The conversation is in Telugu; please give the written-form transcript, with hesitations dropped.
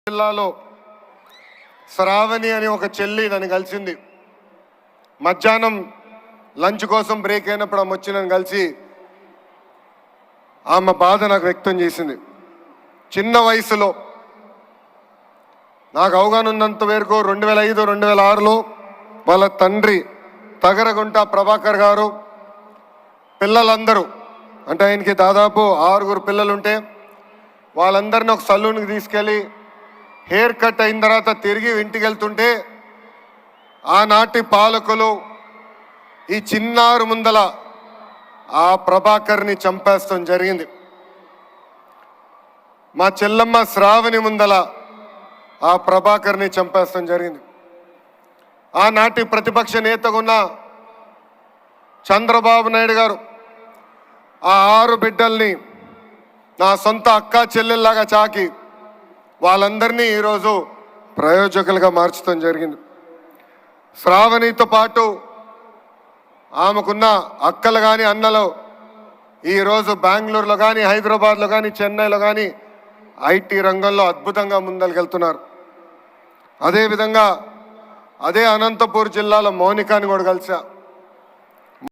జిల్లాలో శ్రావణి అని ఒక చెల్లి నన్ను కలిసింది. మధ్యాహ్నం లంచ్ కోసం బ్రేక్ అయినప్పుడు ఆమె వచ్చి నన్ను కలిసి ఆమె బాధ నాకు వ్యక్తం చేసింది. చిన్న వయసులో నాకు అవగాహన ఉన్నంత వరకు 2005, 2006లో వాళ్ళ తండ్రి తగరగుంట ప్రభాకర్ గారు పిల్లలందరూ, అంటే ఆయనకి దాదాపు 6 పిల్లలుంటే వాళ్ళందరినీ ఒక సలూన్కి తీసుకెళ్ళి హెయిర్ కట్ అయిన తర్వాత తిరిగి ఇంటికి వెళ్తుంటే ఆనాటి పాలకులు ఈ చిన్నారు ముందల ఆ ప్రభాకర్ని చంపేస్తాం జరిగింది. మా చెల్లమ్మ శ్రావణి ముందల ఆ ప్రభాకర్ని చంపేస్తాం జరిగింది. ఆనాటి ప్రతిపక్ష నేతగా ఉన్న చంద్రబాబు నాయుడు గారు ఆ 6 బిడ్డల్ని నా సొంత అక్క చెల్లెల్లాగా చాకి వాళ్ళందరినీ ఈరోజు ప్రయోజకులుగా మార్చడం జరిగింది. శ్రావణితో పాటు ఆమెకున్న అక్కలు కానీ అన్నలు ఈరోజు బెంగళూరులో కానీ, హైదరాబాద్లో కానీ, చెన్నైలో కానీ ఐటీ రంగంలో అద్భుతంగా ముందరికెళ్తున్నారు. అదేవిధంగా అదే అనంతపూర్ జిల్లాలో మౌనికాని కూడా కలిసా.